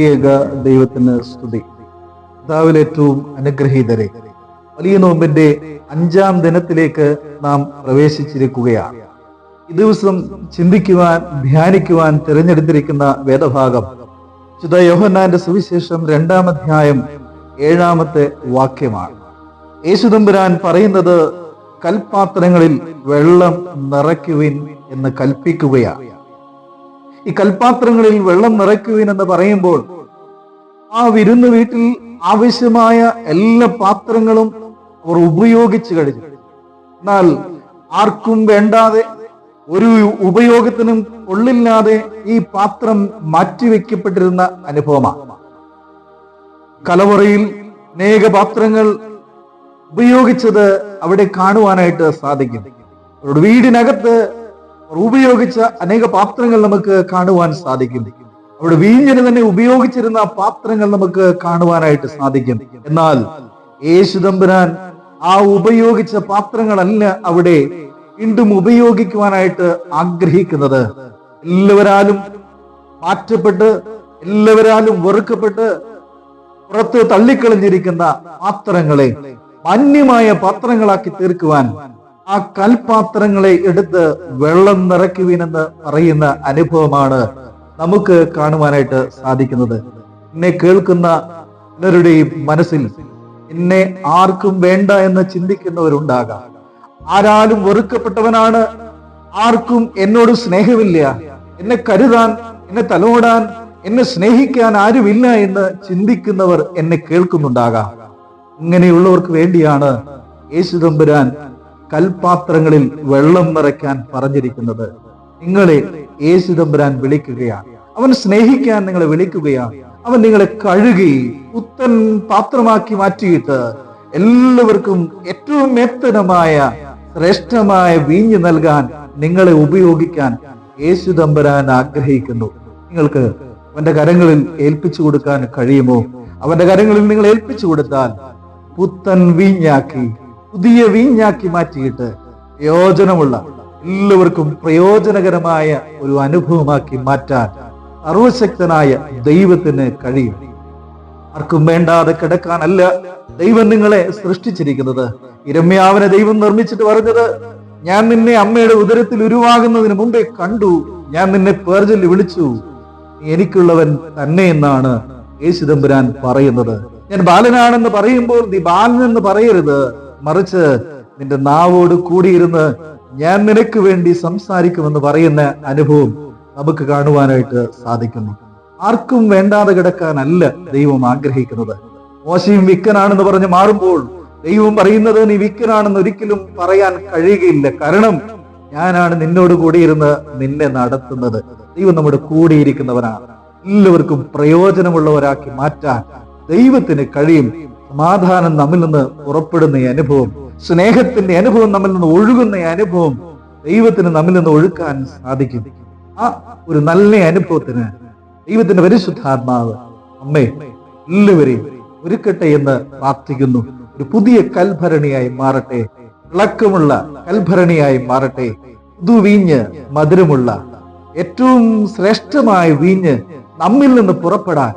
ഏക ദൈവത്തിന് സ്തുതി. കർത്താവിൽ ഏറ്റവും അനുഗ്രഹീതരെ, വലിയ നോമ്പിന്റെ 5-ാം ദിനത്തിലേക്ക് നാം പ്രവേശിച്ചിരിക്കുകയാണ്. ഈ ദിവസം ചിന്തിക്കുവാൻ, ധ്യാനിക്കുവാൻ തിരഞ്ഞെടുത്തിരിക്കുന്ന വേദഭാഗം വിശുദ്ധ യോഹന്നാന്റെ സുവിശേഷം 2-ാം അധ്യായം 7-ാമത്തെ വാക്യമാണ്. യേശുതമ്പുരാൻ പറയുന്നത്, കൽപാത്രങ്ങളിൽ വെള്ളം നിറയ്ക്കുവിൻ എന്ന് കൽപ്പിക്കുകയാണ്. ഈ കൽപാത്രങ്ങളിൽ വെള്ളം നിറയ്ക്കുവിൻ എന്ന് പറയുമ്പോൾ ആ വിരുന്ന് വീട്ടിൽ ആവശ്യമായ എല്ലാ പാത്രങ്ങളും അവർ ഉപയോഗിച്ചു കഴിഞ്ഞു. എന്നാൽ ആർക്കും വേണ്ടാതെ, ഒരു ഉപയോഗത്തിനും കൊള്ളില്ലാതെ ഈ പാത്രം മാറ്റിവെക്കപ്പെട്ടിരുന്ന അനുഭവമാണ്. കലവറയിൽ അനേക പാത്രങ്ങൾ ഉപയോഗിച്ചത് അവിടെ കാണുവാനായിട്ട് സാധിക്കും. അവരുടെ വീടിനകത്ത് ഉപയോഗിച്ച അനേക പാത്രങ്ങൾ നമുക്ക് കാണുവാൻ സാധിക്കും. അവിടെ വീഞ്ഞിന് തന്നെ ഉപയോഗിച്ചിരുന്ന പാത്രങ്ങൾ നമുക്ക് കാണുവാനായിട്ട് സാധിക്കും. എന്നാൽ യേശുതമ്പുരാൻ ആ ഉപയോഗിച്ച പാത്രങ്ങളല്ല അവിടെ വീണ്ടും ഉപയോഗിക്കുവാനായിട്ട് ആഗ്രഹിക്കുന്നത്. എല്ലാവരാലും മാറ്റപ്പെട്ട്, എല്ലാവരാലും വെറുക്കപ്പെട്ട് പുറത്ത് തള്ളിക്കളഞ്ഞിരിക്കുന്ന പാത്രങ്ങളെ മാന്യമായ പാത്രങ്ങളാക്കി തീർക്കുവാൻ ആ കൽപാത്രങ്ങളെ എടുത്ത് വെള്ളം നിറയ്ക്കുവിനെന്ന് പറയുന്ന അനുഭവമാണ് നമുക്ക് കാണുവാനായിട്ട് സാധിക്കുന്നത്. എന്നെ കേൾക്കുന്ന പലരുടെയും മനസ്സിൽ എന്നെ ആർക്കും വേണ്ട എന്ന് ചിന്തിക്കുന്നവരുണ്ടാകാം. ആരാലും വെറുക്കപ്പെട്ടവനാണ്, ആർക്കും എന്നോട് സ്നേഹമില്ല, എന്നെ കരുതാൻ, എന്നെ തലോടാൻ, എന്നെ സ്നേഹിക്കാൻ ആരുമില്ല എന്ന് ചിന്തിക്കുന്നവർ എന്നെ കേൾക്കുന്നുണ്ടാകാം. ഇങ്ങനെയുള്ളവർക്ക് വേണ്ടിയാണ് യേശുതമ്പുരാൻ കൽപാത്രങ്ങളിൽ വെള്ളം നിറയ്ക്കാൻ പറഞ്ഞിരിക്കുന്നത്. നിങ്ങളെ യേശുതമ്പുരാൻ വിളിക്കുകയാണ്. അവൻ സ്നേഹിക്കാൻ നിങ്ങളെ വിളിക്കുകയാണ്. അവൻ നിങ്ങളെ കഴുകി പുത്തൻ പാത്രമാക്കി മാറ്റിയിട്ട് എല്ലാവർക്കും ഏറ്റവും മേത്തനമായ ശ്രേഷ്ഠമായ വീഞ്ഞ് നൽകാൻ, നിങ്ങളെ ഉപയോഗിക്കാൻ യേശുതമ്പുരാൻ ആഗ്രഹിക്കുന്നു. നിങ്ങൾക്ക് അവന്റെ കരങ്ങളിൽ ഏൽപ്പിച്ചു കൊടുക്കാൻ കഴിയുമോ? അവന്റെ കരങ്ങളിൽ നിങ്ങൾ ഏൽപ്പിച്ചു കൊടുത്താൽ പുത്തൻ വീഞ്ഞാക്കി, പുതിയ വീഞ്ഞാക്കി മാറ്റിയിട്ട് പ്രയോജനമുള്ള, എല്ലാവർക്കും പ്രയോജനകരമായ ഒരു അനുഭവമാക്കി മാറ്റാൻ സർവശക്തനായ ദൈവത്തിന് കഴിയും. ആർക്കും വേണ്ടാതെ കിടക്കാനല്ല ദൈവം നിങ്ങളെ സൃഷ്ടിച്ചിരിക്കുന്നത്. യിരെമ്യാവിനെ ദൈവം നിർമ്മിച്ചിട്ട് പറഞ്ഞത്, ഞാൻ നിന്നെ അമ്മയുടെ ഉദരത്തിൽ ഉരുവാകുന്നതിന് മുമ്പേ കണ്ടു, ഞാൻ നിന്നെ പേർ ചൊല്ലി വിളിച്ചു, നീ എനിക്കുള്ളവൻ തന്നെ എന്നാണ് യേശുതമ്പുരാൻ പറയുന്നത്. ഞാൻ ബാലനാണെന്ന് പറയുമ്പോൾ നീ ബാലൻ എന്ന് പറയരുത്, മറിച്ച് നിന്റെ നാവോട് കൂടിയിരുന്ന് ഞാൻ നിനക്ക് വേണ്ടി സംസാരിക്കുമെന്ന് പറയുന്ന അനുഭവം നമുക്ക് കാണുവാനായിട്ട് സാധിക്കുന്നു. ആർക്കും വേണ്ടാതെ കിടക്കാനല്ല ദൈവം ആഗ്രഹിക്കുന്നത്. മോശയും വിക്കനാണെന്ന് പറഞ്ഞ് മാറുമ്പോൾ ദൈവം പറയുന്നത്, നീ വിക്കനാണെന്ന് ഒരിക്കലും പറയാൻ കഴിയുകയില്ല, കാരണം ഞാനാണ് നിന്നോട് കൂടിയിരുന്ന് നിന്നെ നടത്തുന്നത്. ദൈവം നമ്മുടെ കൂടിയിരിക്കുന്നവനാണ്. എല്ലാവർക്കും പ്രയോജനമുള്ളവരാക്കി മാറ്റാൻ ദൈവത്തിന് കഴിയും. സമാധാനം നമ്മിൽ നിന്ന് പുറപ്പെടുന്ന അനുഭവം, സ്നേഹത്തിന്റെ അനുഭവം നമ്മിൽ നിന്ന് ഒഴുകുന്ന അനുഭവം ദൈവത്തിന് നമ്മിൽ നിന്ന് ഒഴുക്കാൻ സാധിക്കും. ആ ഒരു നല്ല അനുഭവത്തിന് ദൈവത്തിന്റെ പരിശുദ്ധാത്മാവ് അമ്മേ എല്ലാവരെയും ഒരുക്കട്ടെ എന്ന് പ്രാർത്ഥിക്കുന്നു. ഒരു പുതിയ കൽഭരണിയായി മാറട്ടെ, തിളക്കമുള്ള കൽഭരണിയായി മാറട്ടെ. പുതുവീഞ്ഞ്, മധുരമുള്ള ഏറ്റവും ശ്രേഷ്ഠമായ വീഞ്ഞ് നമ്മിൽ നിന്ന് പുറപ്പെടാൻ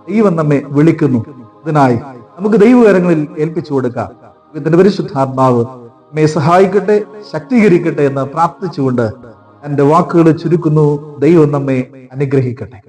ദൈവം നമ്മെ വിളിക്കുന്നു. ഇതിനായി നമുക്ക് ദൈവകരങ്ങളിൽ ഏൽപ്പിച്ചു കൊടുക്കാം. ദൈവത്തിന്റെ പരിശുദ്ധാത്മാവ് നമ്മെ സഹായിക്കട്ടെ, ശക്തീകരിക്കട്ടെ എന്ന് പ്രാർത്ഥിച്ചുകൊണ്ട് എന്റെ വാക്കുകൾ ചുരുക്കുന്നു. ദൈവം നമ്മെ അനുഗ്രഹിക്കട്ടെ.